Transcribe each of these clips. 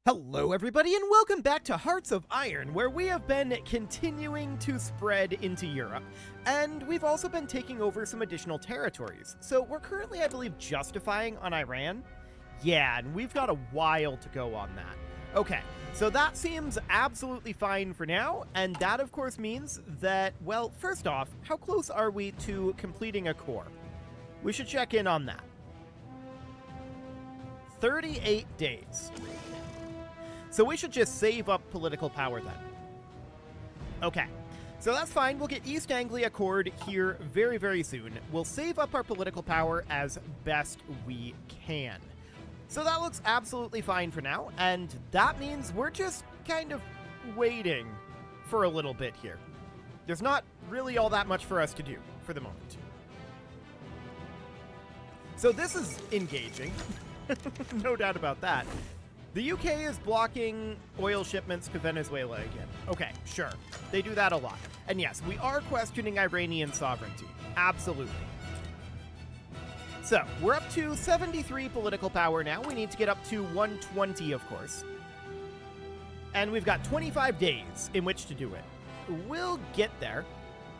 Hello everybody and welcome back to Hearts of Iron, where we have been continuing to spread into Europe, and we've also been taking over some additional territories. So we're currently, I believe, justifying on Iran. Yeah, and we've got a while to go on that. Okay, so that seems absolutely fine for now, and that of course means that, well, first off, how close are we to completing a core? We should check in on that. 38 days. So we should just save up political power then. Okay, so that's fine. We'll get East Anglia cored here very, very soon. We'll save up our political power as best we can. So that looks absolutely fine for now, and that means we're just kind of waiting for a little bit here. There's not really all that much for us to do for the moment. So this is engaging, no doubt about that. The UK is blocking oil shipments to Venezuela again. Okay, sure. They do that a lot. And yes, we are questioning Iranian sovereignty. Absolutely. So, we're up to 73 political power now. We need to get up to 120, of course. And we've got 25 days in which to do it. We'll get there.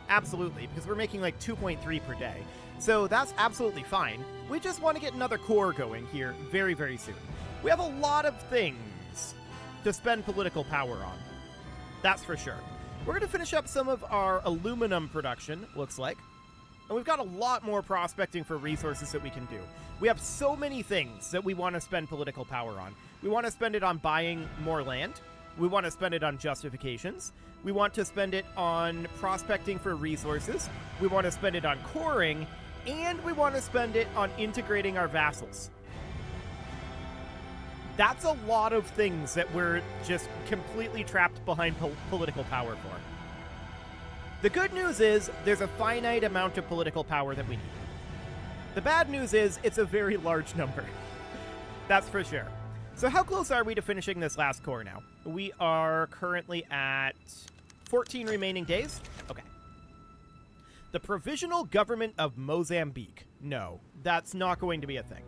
Absolutely, because we're making like 2.3 per day. So that's absolutely fine. We just want to get another core going here very, very soon. We have a lot of things to spend political power on. That's for sure. We're going to finish up some of our aluminum production, looks like. And we've got a lot more prospecting for resources that we can do. We have so many things that we want to spend political power on. We want to spend it on buying more land. We want to spend it on justifications. We want to spend it on prospecting for resources. We want to spend it on coring. And we want to spend it on integrating our vassals. That's a lot of things that we're just completely trapped behind political power for. The good news is there's a finite amount of political power that we need. The bad news is it's a very large number. That's for sure. So how close are we to finishing this last core now? We are currently at 14 remaining days. Okay. The Provisional Government of Mozambique. No, that's not going to be a thing.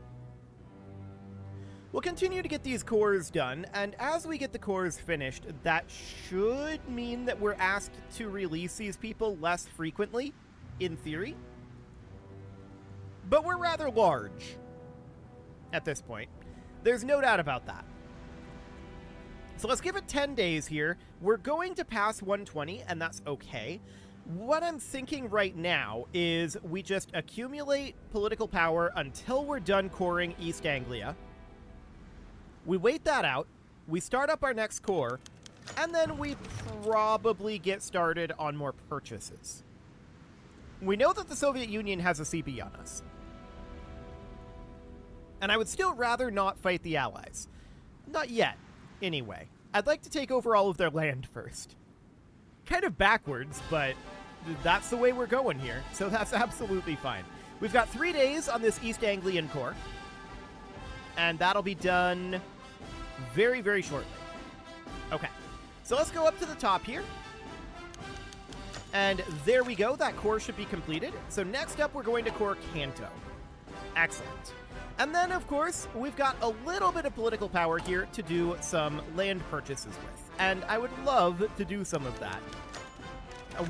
We'll continue to get these cores done, and as we get the cores finished, that should mean that we're asked to release these people less frequently, in theory. But we're rather large at this point. There's no doubt about that. So let's give it 10 days here. We're going to pass 120, and that's okay. What I'm thinking right now is we just accumulate political power until we're done coring East Anglia. We wait that out, we start up our next core, and then we probably get started on more purchases. We know that the Soviet Union has a CP on us. And I would still rather not fight the Allies. Not yet, anyway. I'd like to take over all of their land first. Kind of backwards, but that's the way we're going here, so that's absolutely fine. We've got 3 days on this East Anglian core, and that'll be done very, very shortly. Okay, so let's go up to the top here. And there we go. That core should be completed. So next up, we're going to core Kanto. Excellent. And then, of course, we've got a little bit of political power here to do some land purchases with. And I would love to do some of that.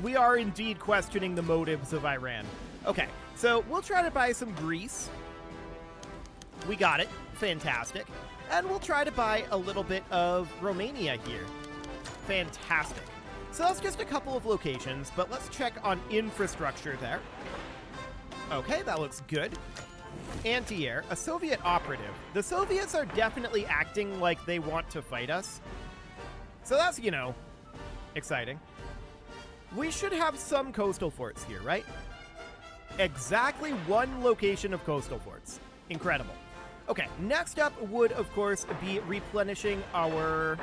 We are indeed questioning the motives of Iran. Okay, so we'll try to buy some Greece. We got it. Fantastic. And we'll try to buy a little bit of Romania here. Fantastic. So that's just a couple of locations, but let's check on infrastructure there. Okay, that looks good. Anti-air, a Soviet operative. The Soviets are definitely acting like they want to fight us. So that's, you know, exciting. We should have some coastal forts here, right? Exactly one location of coastal forts. Incredible. Okay, next up would, of course, be replenishing our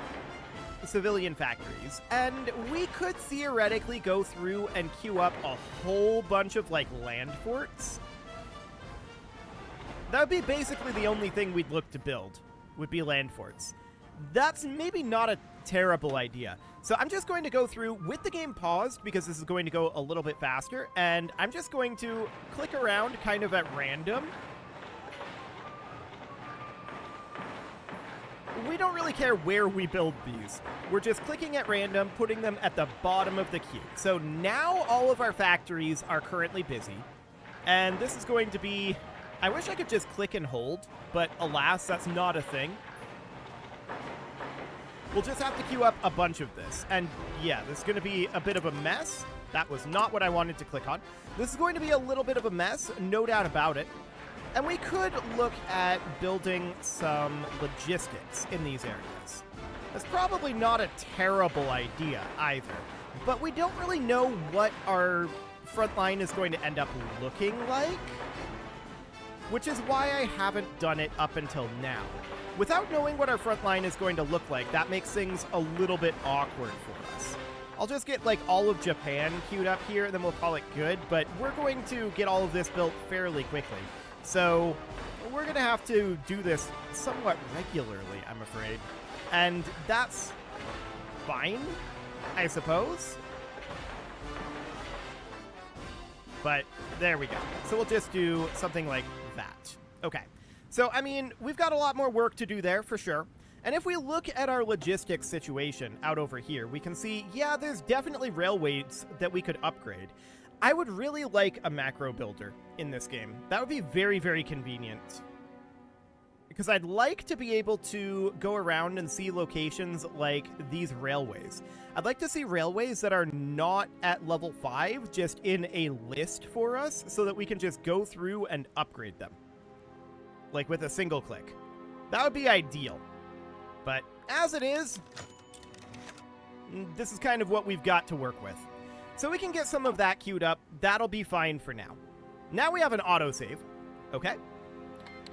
civilian factories. And we could theoretically go through and queue up a whole bunch of, like, land forts. That would be basically the only thing we'd look to build, would be land forts. That's maybe not a terrible idea. So I'm just going to go through with the game paused, because this is going to go a little bit faster, and I'm just going to click around kind of at random we don't really care where we build these. We're just clicking at random, putting them at the bottom of the queue. So now all of our factories are currently busy. And this is going to be... I wish I could just click and hold, but alas, that's not a thing. We'll just have to queue up a bunch of this. And yeah, this is going to be a bit of a mess. That was not what I wanted to click on. This is going to be a little bit of a mess, no doubt about it. And we could look at building some logistics in these areas. That's probably not a terrible idea either, but we don't really know what our front line is going to end up looking like, which is why I haven't done it up until now. Without knowing what our front line is going to look like, that makes things a little bit awkward for us. I'll just get like all of Japan queued up here, and then we'll call it good, but we're going to get all of this built fairly quickly. So we're going to have to do this somewhat regularly, I'm afraid. And that's fine, I suppose. But there we go. So we'll just do something like that. Okay. So, I mean, we've got a lot more work to do there for sure. And if we look at our logistics situation out over here, we can see, yeah, there's definitely railways that we could upgrade. I would really like a macro builder in this game. That would be very, very convenient. Because I'd like to be able to go around and see locations like these railways. I'd like to see railways that are not at level 5, just in a list for us, so that we can just go through and upgrade them. Like with a single click. That would be ideal. But as it is, this is kind of what we've got to work with. So we can get some of that queued up. That'll be fine for now. Now we have an autosave. Okay.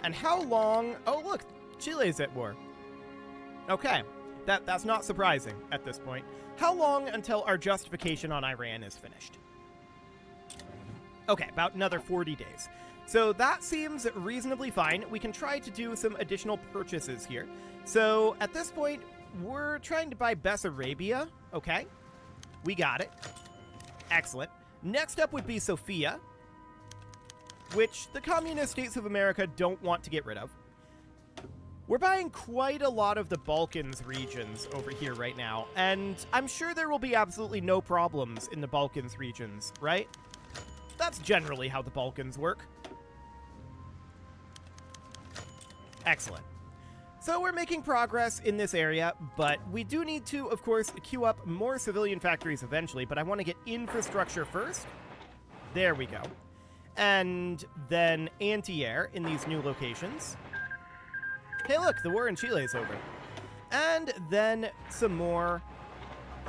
And how long... Oh, look. Chile's at war. Okay. That's not surprising at this point. How long until our justification on Iran is finished? Okay, about another 40 days. So that seems reasonably fine. We can try to do some additional purchases here. So at this point, we're trying to buy Bessarabia. Okay. We got it. Excellent. Next up would be Sofia, which the communist states of America don't want to get rid of. We're buying quite a lot of the Balkans regions over here right now, and I'm sure there will be absolutely no problems in the Balkans regions, right? That's generally how the Balkans work. Excellent. So we're making progress in this area, but we do need to, of course, queue up more civilian factories eventually, but I want to get infrastructure first. There we go. And then anti-air in these new locations. Hey, look, the war in Chile is over. And then some more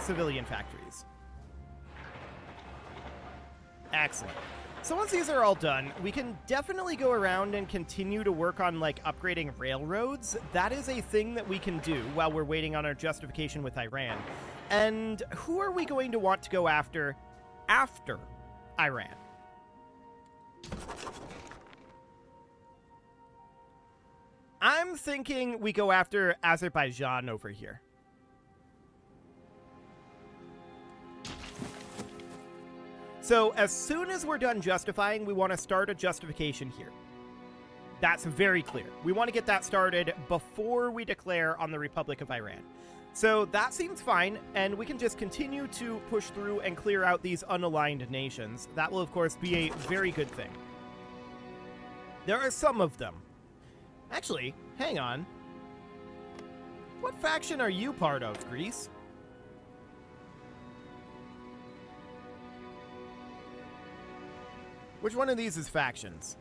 civilian factories. Excellent. So once these are all done, we can definitely go around and continue to work on, like, upgrading railroads. That is a thing that we can do while we're waiting on our justification with Iran. And who are we going to want to go after Iran? I'm thinking we go after Azerbaijan over here. So as soon as we're done justifying, we want to start a justification here. That's very clear. We want to get that started before we declare on the Republic of Iran. So that seems fine, and we can just continue to push through and clear out these unaligned nations. That will, of course, be a very good thing. There are some of them. Actually, hang on. What faction are you part of, Greece? Which one of these is factions?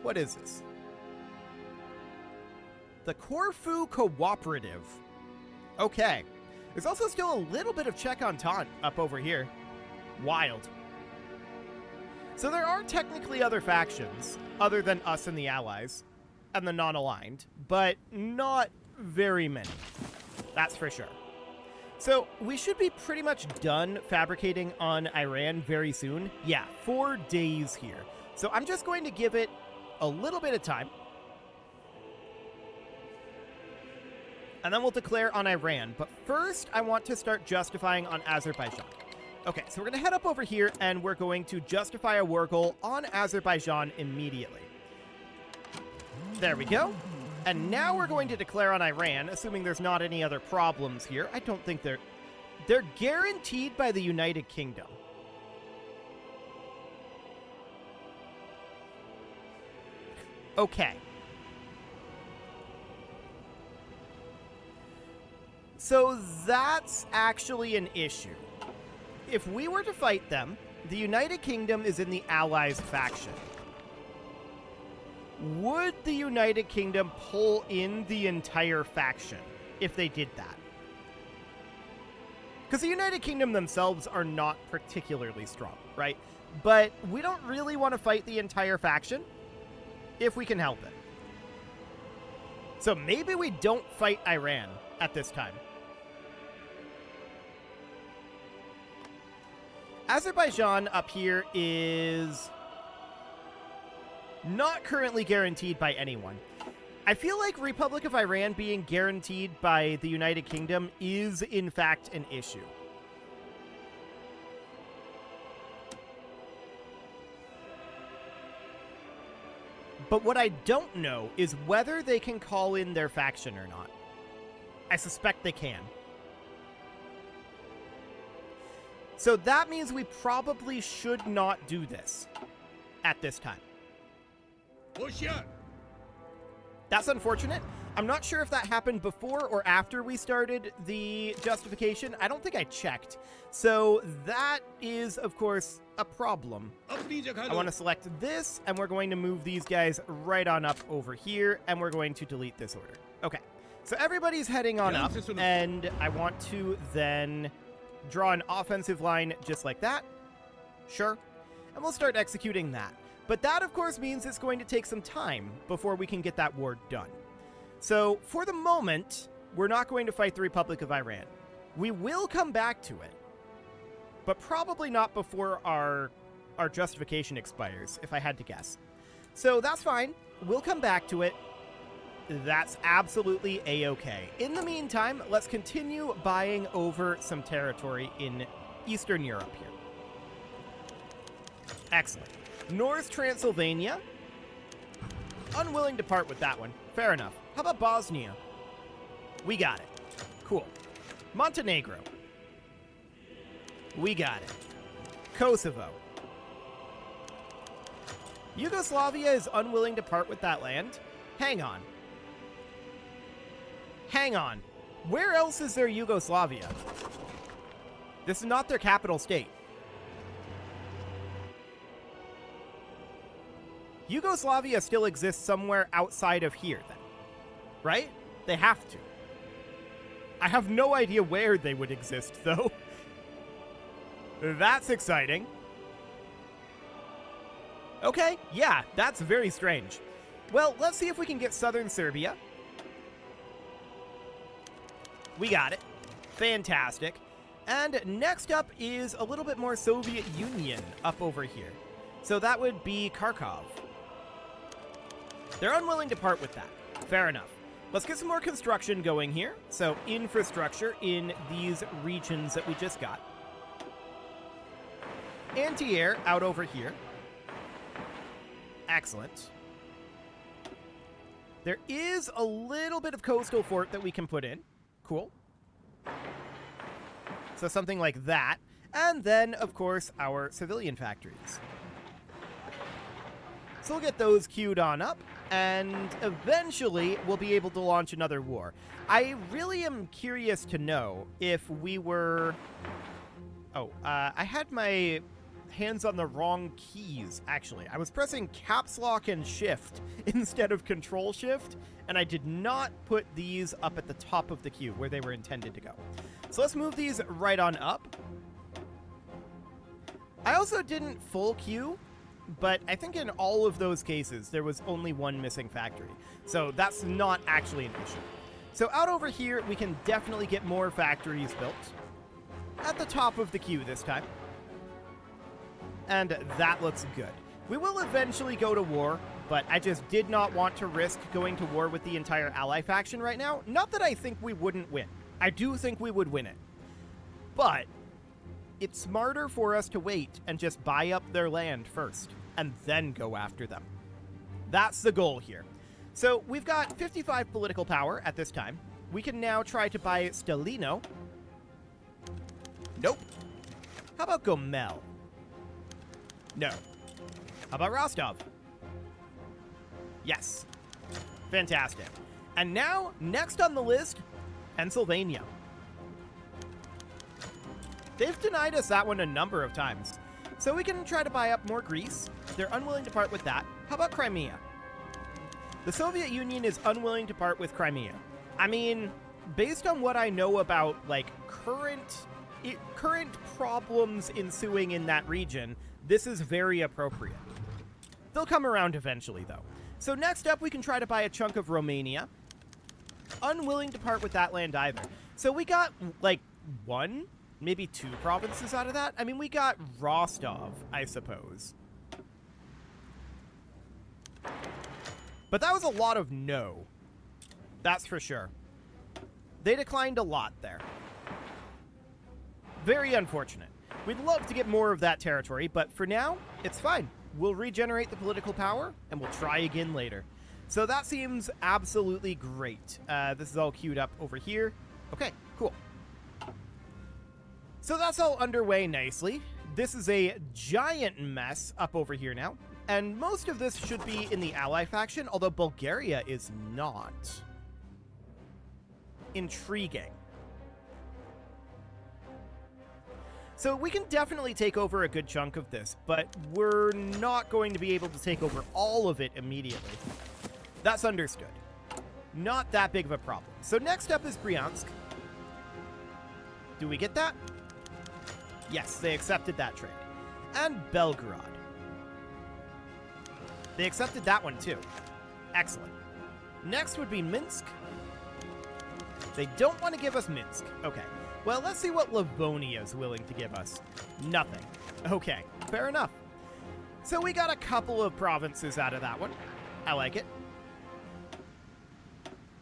What is this? The Corfu Cooperative. Okay. There's also still a little bit of Czech Entente up over here. Wild. So there are technically other factions, other than us and the Allies, and the non-aligned, but not very many. That's for sure. So we should be pretty much done fabricating on Iran very soon. Yeah, 4 days here. So I'm just going to give it a little bit of time. And then we'll declare on Iran. But first, I want to start justifying on Azerbaijan. Okay, so we're going to head up over here, and we're going to justify a war goal on Azerbaijan immediately. There we go. And now we're going to declare on Iran, assuming there's not any other problems here. I don't think they're guaranteed by the United Kingdom. Okay. So that's actually an issue. If we were to fight them, the United Kingdom is in the Allies faction. Would the United Kingdom pull in the entire faction if they did that? Because the United Kingdom themselves are not particularly strong, right? But we don't really want to fight the entire faction if we can help it. So maybe we don't fight Iran at this time. Azerbaijan up here is not currently guaranteed by anyone. I feel like Republic of Iran being guaranteed by the United Kingdom is in fact an issue. But what I don't know is whether they can call in their faction or not. I suspect they can. So that means we probably should not do this at this time. That's unfortunate. I'm not sure if that happened before or after we started the justification. I don't think I checked. So that is, of course, a problem. I want to select this, and we're going to move these guys right on up over here, and we're going to delete this order. Okay, so everybody's heading on up, and I want to then draw an offensive line just like that. Sure. And we'll start executing that. But that, of course, means it's going to take some time before we can get that war done. So, for the moment, we're not going to fight the Republic of Iran. We will come back to it, but probably not before our justification expires, if I had to guess. So that's fine. We'll come back to it. That's absolutely a-okay. In the meantime, let's continue buying over some territory in Eastern Europe here. Excellent. North Transylvania. Unwilling to part with that one. Fair enough. How about Bosnia? We got it. Cool. Montenegro. We got it. Kosovo. Yugoslavia is unwilling to part with that land. Hang on. Hang on. Where else is there Yugoslavia? This is not their capital state. Yugoslavia still exists somewhere outside of here, then. Right? They have to. I have no idea where they would exist, though. That's exciting. Okay, yeah, that's very strange. Well, let's see if we can get southern Serbia. We got it. Fantastic. And next up is a little bit more Soviet Union up over here. So that would be Kharkov. They're unwilling to part with that. Fair enough. Let's get some more construction going here. So infrastructure in these regions that we just got. Anti-air out over here. Excellent. There is a little bit of coastal fort that we can put in. Cool. So something like that. And then, of course, our civilian factories. So we'll get those queued on up, and eventually we'll be able to launch another war. I really am curious to know if we were... Oh, I had my hands on the wrong keys, actually. I was pressing caps lock and shift instead of control shift, and I did not put these up at the top of the queue where they were intended to go. So let's move these right on up. I also didn't full queue, but I think in all of those cases, there was only one missing factory. So that's not actually an issue. So out over here, we can definitely get more factories built. At the top of the queue this time. And that looks good. We will eventually go to war, but I just did not want to risk going to war with the entire ally faction right now. Not that I think we wouldn't win. I do think we would win it. But it's smarter for us to wait and just buy up their land first, and then go after them. That's the goal here. So we've got 55 political power at this time. We can now try to buy Stelino. Nope. How about Gomel? No. How about Rostov? Yes. Fantastic. And now, next on the list, Pennsylvania. They've denied us that one a number of times. So we can try to buy up more Greece. They're unwilling to part with that. How about Crimea? The Soviet Union is unwilling to part with Crimea. I mean, based on what I know about, like, current problems ensuing in that region, this is very appropriate. They'll come around eventually, though. So next up, we can try to buy a chunk of Romania. Unwilling to part with that land either. So we got, like, one, maybe two provinces out of that. I mean, we got Rostov, I suppose. But that was a lot of no. That's for sure. They declined a lot there. Very unfortunate. We'd love to get more of that territory, but for now, it's fine. We'll regenerate the political power, and we'll try again later. So that seems absolutely great. This is all queued up over here. Okay, cool. So that's all underway nicely. This is a giant mess up over here now. And most of this should be in the ally faction, although Bulgaria is not. Intriguing. So we can definitely take over a good chunk of this, but we're not going to be able to take over all of it immediately. That's understood. Not that big of a problem. So next up is Bryansk. Do we get that? Yes, they accepted that trade. And Belgorod. They accepted that one too. Excellent. Next would be Minsk. They don't want to give us Minsk. Okay. Well, let's see what Livonia is willing to give us. Nothing. Okay, fair enough. So we got a couple of provinces out of that one. I like it.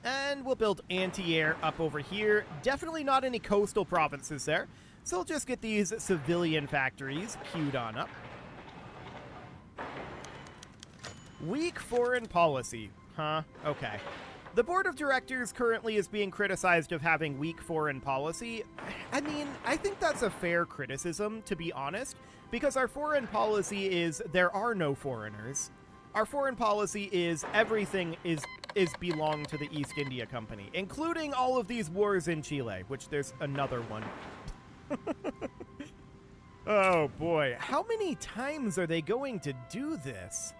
And we'll build anti-air up over here. Definitely not any coastal provinces there. So we'll just get these civilian factories queued on up. Weak foreign policy. Huh? Okay. The board of directors currently is being criticized of having weak foreign policy. I mean, I think that's a fair criticism, to be honest, because our foreign policy is there are no foreigners. Our foreign policy is everything is belong to the East India Company, including all of these wars in Chile, which there's another one. Oh boy, how many times are they going to do this?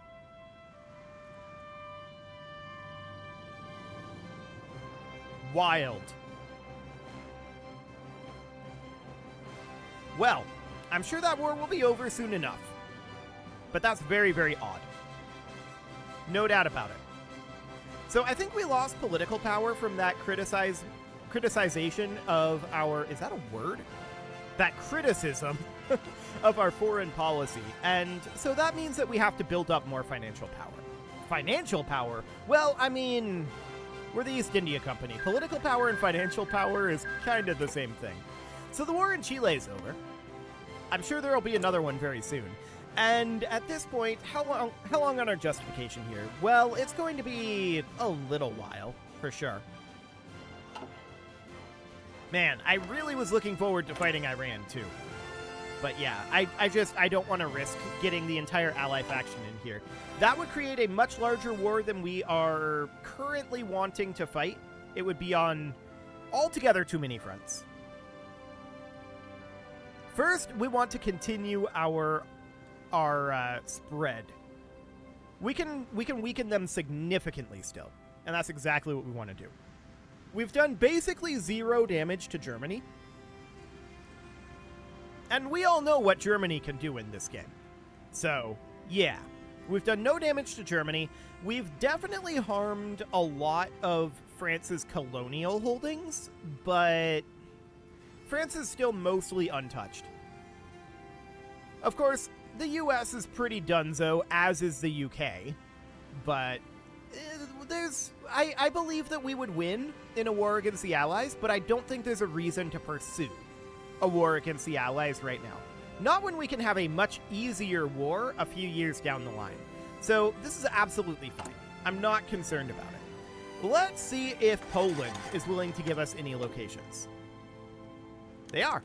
Wild. Well, I'm sure that war will be over soon enough. But that's very, very odd. No doubt about it. So I think we lost political power from that criticization of our... Is that a word? That criticism of our foreign policy. And so that means that we have to build up more financial power. Financial power? Well, I mean... We're the East India Company. Political power and financial power is kind of the same thing. So the war in Chile is over. I'm sure there will be another one very soon. And at this point, how long on our justification here? Well, it's going to be a little while, for sure. Man, I really was looking forward to fighting Iran, too. But yeah, I don't want to risk getting the entire ally faction in here. That would create a much larger war than we are currently wanting to fight. It would be on altogether too many fronts. First, we want to continue our spread. We can weaken them significantly still, and that's exactly what we want to do. We've done basically 0 damage to Germany. And we all know what Germany can do in this game. So, yeah. We've done no damage to Germany. We've definitely harmed a lot of France's colonial holdings, but France is still mostly untouched. Of course, the US is pretty donezo, as is the UK, but I believe that we would win in a war against the Allies, but I don't think there's a reason to pursue a war against the Allies right now. Not when we can have a much easier war a few years down the line. So this is absolutely fine. I'm not concerned about it. Let's see if Poland is willing to give us any locations. They are.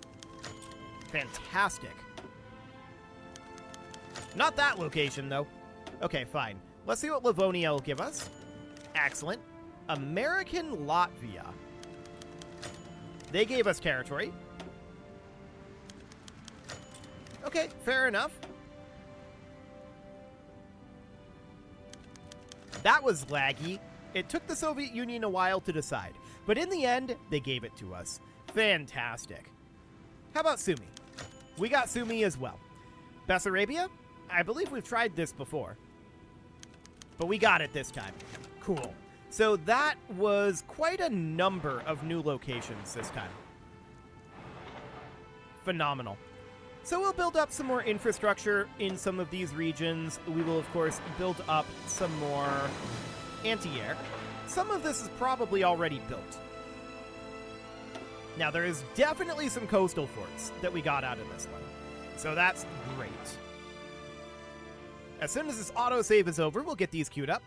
Fantastic. Not that location, though. Okay, fine. Let's see what Livonia will give us. Excellent. American Latvia. They gave us territory. Okay, fair enough. That was laggy. It took the Soviet Union a while to decide, but in the end, they gave it to us. Fantastic. How about Sumy? We got Sumy as well. Bessarabia? I believe we've tried this before, but we got it this time. Cool. So that was quite a number of new locations this time. Phenomenal. So we'll build up some more infrastructure in some of these regions. We will, of course, build up some more anti-air. Some of this is probably already built. Now, there is definitely some coastal forts that we got out of this one. So that's great. As soon as this autosave is over, we'll get these queued up.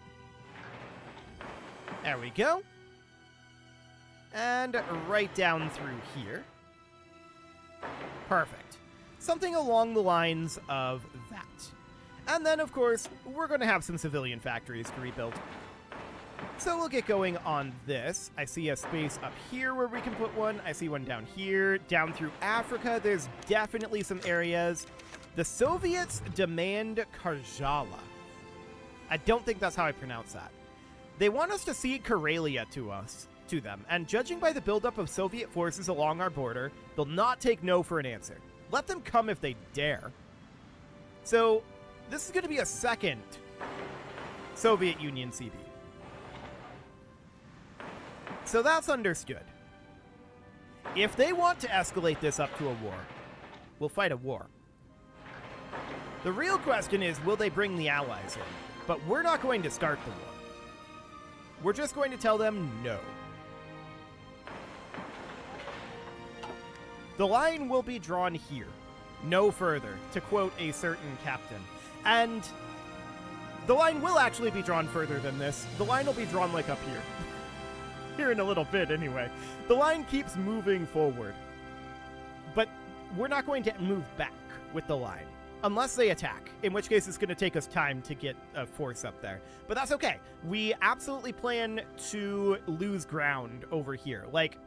There we go. And right down through here. Perfect. Something along the lines of that. And then, of course, we're going to have some civilian factories to rebuild. So we'll get going on this. I see a space up here where we can put one. I see one down here. Down through Africa, there's definitely some areas. The Soviets demand Karjala. I don't think that's how I pronounce that. They want us to cede Karelia to them, and judging by the buildup of Soviet forces along our border, they'll not take no for an answer. Let them come if they dare. So, this is going to be a second Soviet Union CB. So that's understood. If they want to escalate this up to a war, we'll fight a war. The real question is, will they bring the Allies in? But we're not going to start the war. We're just going to tell them no. The line will be drawn here, no further, to quote a certain captain. And the line will actually be drawn further than this. The line will be drawn like up here. Here in a little bit, anyway. The line keeps moving forward. But we're not going to move back with the line. Unless they attack, in which case it's going to take us time to get a force up there. But that's okay. We absolutely plan to lose ground over here. Like,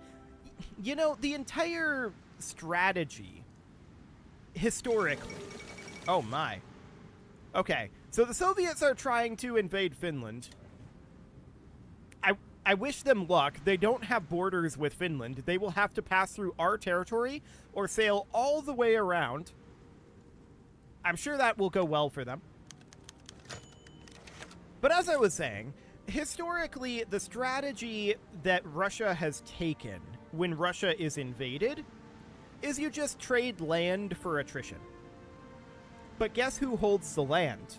you know, the entire strategy, historically... Oh, my. Okay, so the Soviets are trying to invade Finland. I wish them luck. They don't have borders with Finland. They will have to pass through our territory or sail all the way around. I'm sure that will go well for them. But as I was saying, historically, the strategy that Russia has taken when Russia is invaded is you just trade land for attrition. But guess who holds the land?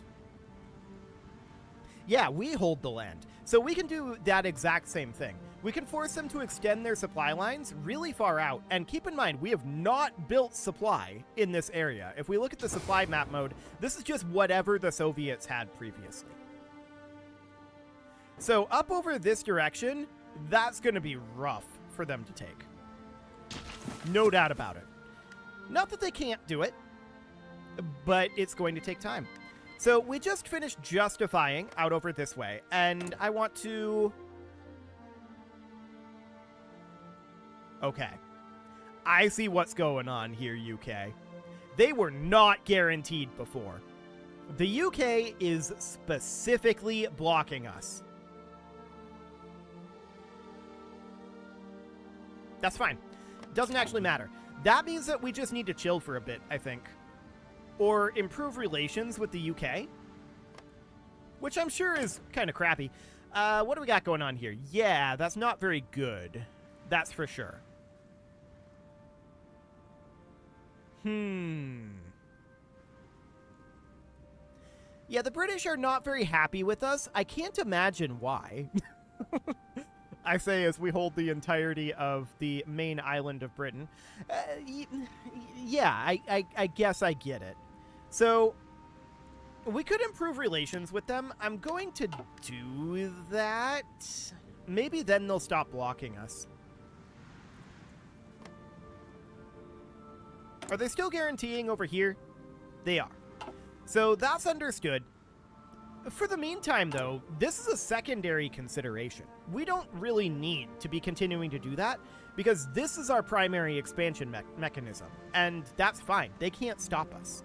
Yeah, we hold the land. So we can do that exact same thing. We can force them to extend their supply lines really far out. And keep in mind, we have not built supply in this area. If we look at the supply map mode, this is just whatever the Soviets had previously. So up over this direction, that's going to be rough for them to take. No doubt about it. Not that they can't do it, but it's going to take time. So we just finished justifying out over this way, and I want to... Okay. I see what's going on here, UK. They were not guaranteed before. The UK is specifically blocking us. That's fine. Doesn't actually matter. That means that we just need to chill for a bit, I think. Or improve relations with the UK. Which I'm sure is kind of crappy. What do we got going on here? Yeah, that's not very good. That's for sure. Yeah, the British are not very happy with us. I can't imagine why. I say as we hold the entirety of the main island of Britain. Yeah, I guess I get it. So, We could improve relations with them. I'm going to do that. Maybe then they'll stop blocking us. Are they still guaranteeing over here? They are. So that's understood. For the meantime, though, this is a secondary consideration. We don't really need to be continuing to do that because this is our primary expansion mechanism, and that's fine. They can't stop us.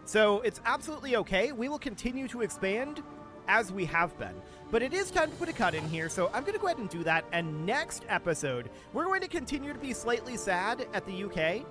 So it's absolutely okay. We will continue to expand as we have been. But it is time to put a cut in here, so I'm going to go ahead and do that. And next episode, we're going to continue to be slightly sad at the UK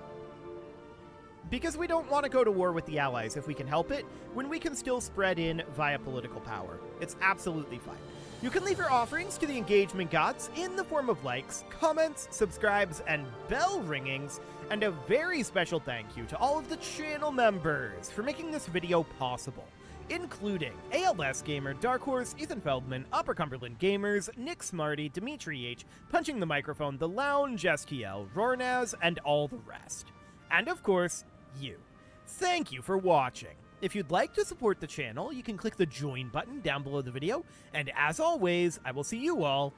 because we don't want to go to war with the Allies if we can help it, when we can still spread in via political power. It's absolutely fine. You can leave your offerings to the engagement gods in the form of likes, comments, subscribes, and bell ringings, and a very special thank you to all of the channel members for making this video possible, including ALS Gamer, Dark Horse, Ethan Feldman, Upper Cumberland Gamers, Nick Smarty, Dimitri H, Punching the Microphone, The Lounge, STL, Rornaz, and all the rest. And of course, you. Thank you for watching. If you'd like to support the channel, you can click the join button down below the video, and as always, I will see you all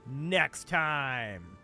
next time.